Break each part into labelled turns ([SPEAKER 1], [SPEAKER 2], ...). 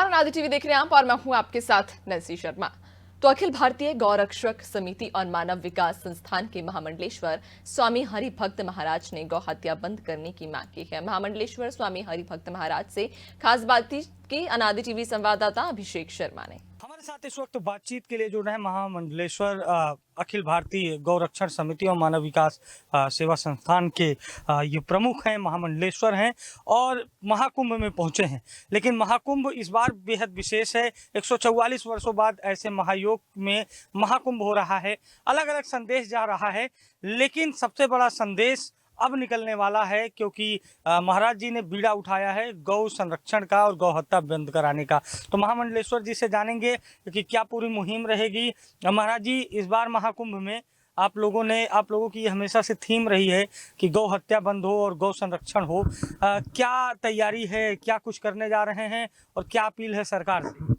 [SPEAKER 1] नमस्कार, नादी टीवी देख रहे हैं आप और मैं हूं आपके साथ नैन्सी शर्मा। तो अखिल भारतीय गौरक्षक समिति और मानव विकास संस्थान के महामंडलेश्वर स्वामी हरिभक्त महाराज ने गौ हत्या बंद करने की मांग की है। महामंडलेश्वर स्वामी हरिभक्त महाराज से खास बातचीत की अनादि टीवी संवाददाता अभिषेक शर्मा ने।
[SPEAKER 2] हमारे साथ इस वक्त बातचीत के लिए जुड़ रहे हैं महामंडलेश्वर अखिल भारतीय गौरक्षण समिति और मानव विकास सेवा संस्थान के ये प्रमुख हैं, महामंडलेश्वर हैं और महाकुंभ में पहुंचे हैं। लेकिन महाकुंभ इस बार बेहद विशेष है। 144 वर्षों बाद ऐसे महायोग में महाकुंभ हो रहा है। अलग अलग संदेश जा रहा है, लेकिन सबसे बड़ा संदेश अब निकलने वाला है, क्योंकि महाराज जी ने बीड़ा उठाया है गौ संरक्षण का और गौ हत्या बंद कराने का। तो महामंडलेश्वर जी से जानेंगे कि क्या पूरी मुहिम रहेगी। महाराज जी, इस बार महाकुंभ में आप लोगों की हमेशा से थीम रही है कि गौ हत्या बंद हो और गौ संरक्षण हो। क्या तैयारी है, क्या कुछ करने जा रहे हैं और क्या अपील है सरकार से?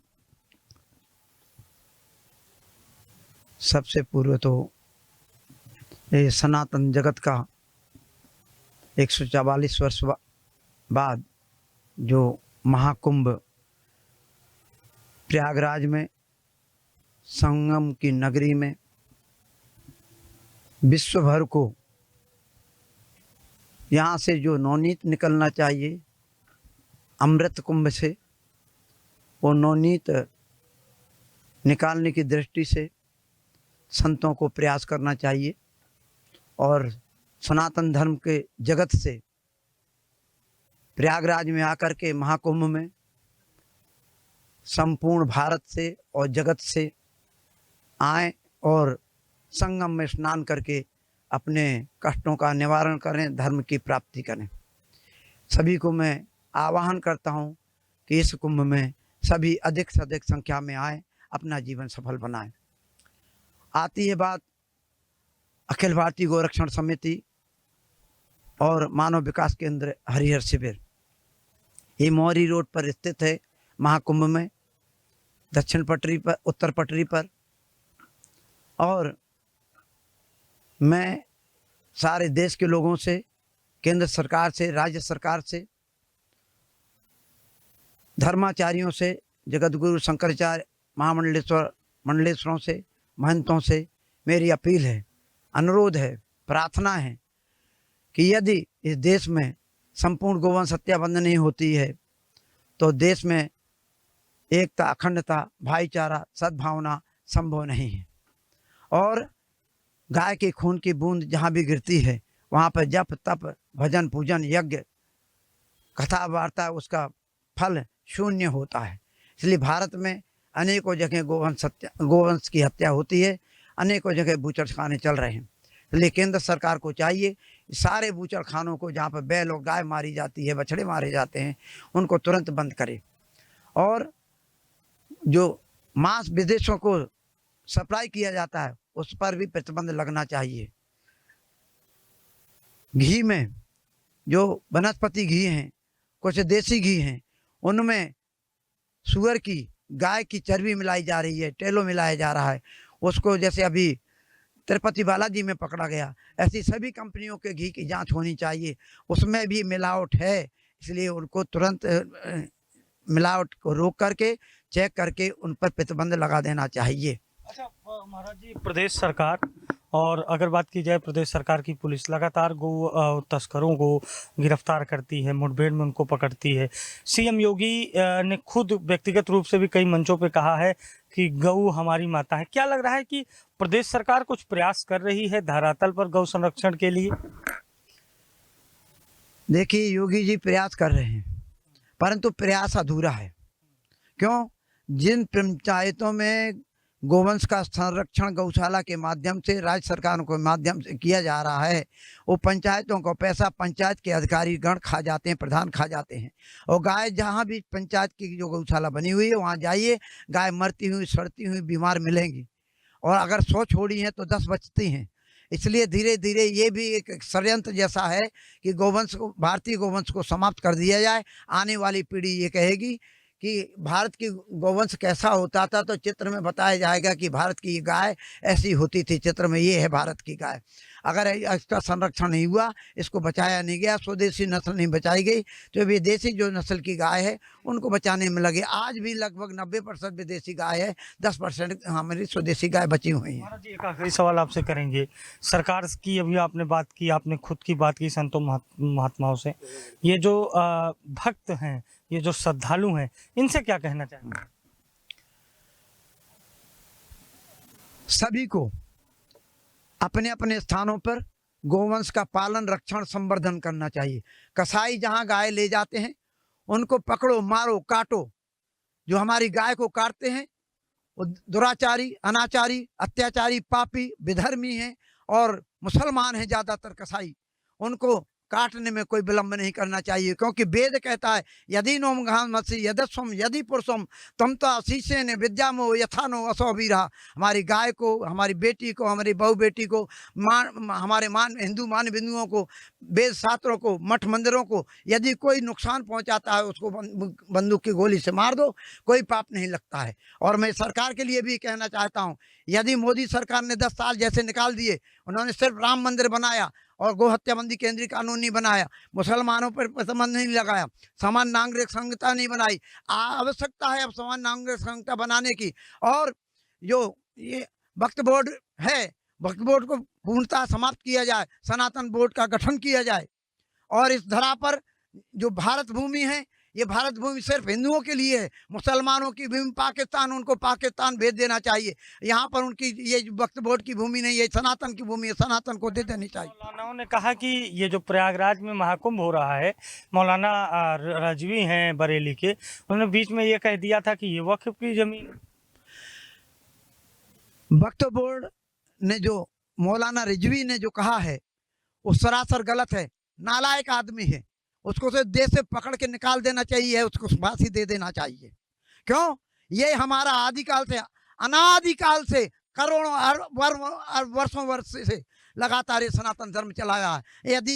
[SPEAKER 3] सबसे पूर्व तो ये सनातन जगत का 144 वर्ष बाद जो महाकुंभ प्रयागराज में संगम की नगरी में विश्व भर को यहाँ से जो नवनीत निकलना चाहिए अमृत कुंभ से, वो नवनीत निकालने की दृष्टि से संतों को प्रयास करना चाहिए और सनातन धर्म के जगत से प्रयागराज में आकर के महाकुंभ में संपूर्ण भारत से और जगत से आए और संगम में स्नान करके अपने कष्टों का निवारण करें, धर्म की प्राप्ति करें। सभी को मैं आह्वान करता हूं कि इस कुंभ में सभी अधिक से अधिक संख्या में आए, अपना जीवन सफल बनाएं। आती है बात अखिल भारतीय गौरक्षण समिति और मानव विकास केंद्र हरिहर शिविर, ये मोहरी रोड पर स्थित है। महाकुंभ में दक्षिण पटरी पर, उत्तर पटरी पर। और मैं सारे देश के लोगों से, केंद्र सरकार से, राज्य सरकार से, धर्माचार्यों से, जगत गुरु शंकराचार्य मंडलेश्वरों से, महंतों से मेरी अपील है, अनुरोध है, प्रार्थना है कि यदि इस देश में संपूर्ण गोवंश हत्या बंद नहीं होती है तो देश में एकता, अखंडता, भाईचारा, सद्भावना संभव नहीं है। और गाय के खून की बूंद जहाँ भी गिरती है वहाँ पर जप, तप, भजन, पूजन, यज्ञ, कथा वार्ता, उसका फल शून्य होता है। इसलिए भारत में अनेकों जगह गोवंश की हत्या होती है, अनेकों जगह बूचड़खाने चल रहे हैं। इसलिए केंद्र सरकार को चाहिए सारे बूचड़ खानों को, जहाँ पर बैल और गाय मारी जाती है, बछड़े मारे जाते हैं, उनको तुरंत बंद करे। और जो मांस विदेशों को सप्लाई किया जाता है उस पर भी प्रतिबंध लगना चाहिए। घी में जो वनस्पति घी हैं, कुछ देसी घी हैं, उनमें सुअर की, गाय की चर्बी मिलाई जा रही है, टेलो मिलाया जा रहा है। उसको जैसे अभी तिरुपति बालाजी में पकड़ा गया, ऐसी सभी कंपनियों के घी की जांच होनी चाहिए। उसमें भी मिलावट है, इसलिए उनको तुरंत मिलावट को रोक करके, चेक करके उन पर प्रतिबंध लगा देना चाहिए।
[SPEAKER 2] अच्छा महाराज जी, प्रदेश सरकार और अगर बात की जाए प्रदेश सरकार की पुलिस लगातार गौ तस्करों को गिरफ्तार करती है, मुठभेड़ में उनको पकड़ती है। सीएम योगी ने खुद व्यक्तिगत रूप से भी कई मंचों पे कहा है कि गौ हमारी माता है। क्या लग रहा है कि प्रदेश सरकार कुछ प्रयास कर रही है धरातल पर गौ संरक्षण के लिए?
[SPEAKER 3] देखिए, योगी जी प्रयास कर रहे हैं, परंतु प्रयास अधूरा है। क्यों? जिन पंचायतों में गोवंश का संरक्षण गौशाला के माध्यम से, राज्य सरकारों के माध्यम से किया जा रहा है, वो पंचायतों को पैसा पंचायत के अधिकारी गण खा जाते हैं, प्रधान खा जाते हैं। और गाय जहाँ भी पंचायत की जो गौशाला बनी हुई है वहाँ जाइए, गाय मरती हुई, सड़ती हुई, बीमार मिलेंगी। और अगर 100 छोड़ी हैं तो 10 बचती हैं। इसलिए धीरे धीरे ये भी एक षड्यंत्र जैसा है कि गोवंश को, भारतीय गोवंश को समाप्त कर दिया जाए। आने वाली पीढ़ी ये कहेगी कि भारत की गौवंश कैसा होता था, तो चित्र में बताया जाएगा कि भारत की गाय ऐसी होती थी। चित्र में ये है भारत की गाय। अगर इसका संरक्षण नहीं हुआ, इसको बचाया नहीं गया, स्वदेशी नस्ल नहीं बचाई गई, तो विदेशी जो नस्ल की गाय है उनको बचाने में लगे। आज भी लगभग 90% विदेशी गाय है, 10% हमारी स्वदेशी गाय बची हुई है।
[SPEAKER 2] महाराज जी, एक आखिरी सवाल आपसे करेंगे। सरकार की अभी आपने बात की, आपने खुद की बात की संतों महात्माओं से, ये जो भक्त हैं, ये जो श्रद्धालु हैं, इनसे क्या कहना चाहेंगे?
[SPEAKER 3] सभी को अपने अपने स्थानों पर गोवंश का पालन, रक्षण, संवर्धन करना चाहिए। कसाई जहाँ गाय ले जाते हैं उनको पकड़ो, मारो, काटो। जो हमारी गाय को काटते हैं वो दुराचारी, अनाचारी, अत्याचारी, पापी, विधर्मी हैं और मुसलमान हैं ज़्यादातर कसाई। उनको काटने में कोई विलंब नहीं करना चाहिए, क्योंकि वेद कहता है यदि नोम घामसी यदस्वम यदि पुरुषम तम तो आशीषे ने विद्यामो यथानो असौवीरा। हमारी गाय को, हमारी बेटी को, हमारी बहू बेटी को, हमारे हिंदू मान बिंदुओं को, वेद शास्त्रों को, मठ मंदिरों को यदि कोई नुकसान पहुंचाता है उसको बंदूक की गोली से मार दो, कोई पाप नहीं लगता है। और मैं सरकार के लिए भी कहना चाहता हूँ, यदि मोदी सरकार ने 10 साल जैसे निकाल दिए, उन्होंने सिर्फ राम मंदिर बनाया और गो हत्याबंदी केंद्रीय कानून नहीं बनाया, मुसलमानों पर प्रतिबंध नहीं लगाया, समान नागरिक संहिता नहीं बनाई। आवश्यकता है अब समान नागरिक संहिता बनाने की। और जो ये वक्फ बोर्ड है, वक्फ बोर्ड को पूर्णतः समाप्त किया जाए, सनातन बोर्ड का गठन किया जाए। और इस धरा पर जो भारत भूमि है, ये भारत भूमि सिर्फ हिंदुओं के लिए है। मुसलमानों की भूमि पाकिस्तान, उनको पाकिस्तान भेज देना चाहिए। यहाँ पर उनकी ये वक्फ बोर्ड की भूमि नहीं है, सनातन की भूमि है, सनातन को दे देनी चाहिए।
[SPEAKER 2] मौलानाओं ने कहा कि ये जो प्रयागराज में महाकुंभ हो रहा है, मौलाना रजवी हैं बरेली के, उन्होंने बीच में ये कह दिया था कि ये वक्फ की जमीन।
[SPEAKER 3] वक्फ बोर्ड ने जो मौलाना रिजवी ने जो कहा है वो सरासर गलत है। नालायक आदमी है, उसको से देश से पकड़ के निकाल देना चाहिए, उसको फांसी दे देना चाहिए। क्यों? ये हमारा आदिकाल से, अनादिकाल से, करोड़ों वर्षों वर्ष से लगातार ये सनातन धर्म चलाया है। यदि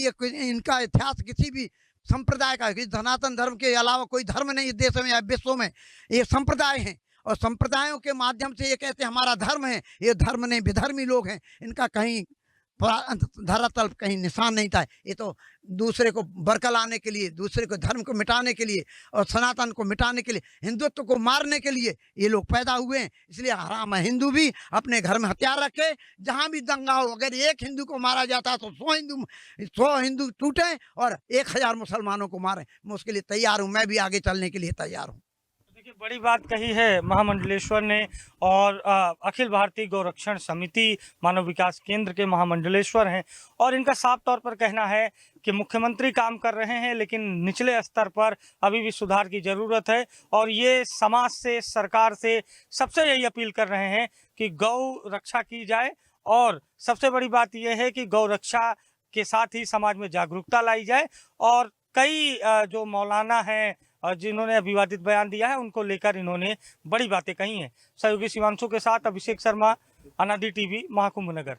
[SPEAKER 3] इनका इतिहास किसी भी संप्रदाय का है, सनातन धर्म के अलावा कोई धर्म नहीं इस देश में या विश्व में, ये संप्रदाय हैं। और संप्रदायों के माध्यम से ये कहते हैं हमारा धर्म है, ये धर्म नहीं, विधर्मी लोग हैं। इनका कहीं धरातल कहीं निशान नहीं था। ये तो दूसरे को बरकलाने के लिए, दूसरे को धर्म को मिटाने के लिए और सनातन को मिटाने के लिए, हिंदुत्व को मारने के लिए ये लोग पैदा हुए हैं। इसलिए हराम है हिंदू भी अपने घर में हथियार रखे। जहां भी दंगा हो, अगर एक हिंदू को मारा जाता है तो 100 हिंदू टूटे और 1000 मुसलमानों को मारे। मैं उसके लिए तैयार हूँ, मैं भी आगे चलने के लिए तैयार हूँ।
[SPEAKER 2] देखिए, बड़ी बात कही है महामंडलेश्वर ने। और अखिल भारतीय गौरक्षण समिति मानव विकास केंद्र के महामंडलेश्वर हैं और इनका साफ तौर पर कहना है कि मुख्यमंत्री काम कर रहे हैं, लेकिन निचले स्तर पर अभी भी सुधार की ज़रूरत है। और ये समाज से, सरकार से सबसे यही अपील कर रहे हैं कि गौ रक्षा की जाए। और सबसे बड़ी बात यह है कि गौ रक्षा के साथ ही समाज में जागरूकता लाई जाए। और कई जो मौलाना हैं और जिन्होंने विवादित बयान दिया है, उनको लेकर इन्होंने बड़ी बातें कही हैं। सहयोगी शिवांशु के साथ अभिषेक शर्मा, अनादि टीवी, महाकुंभ नगर।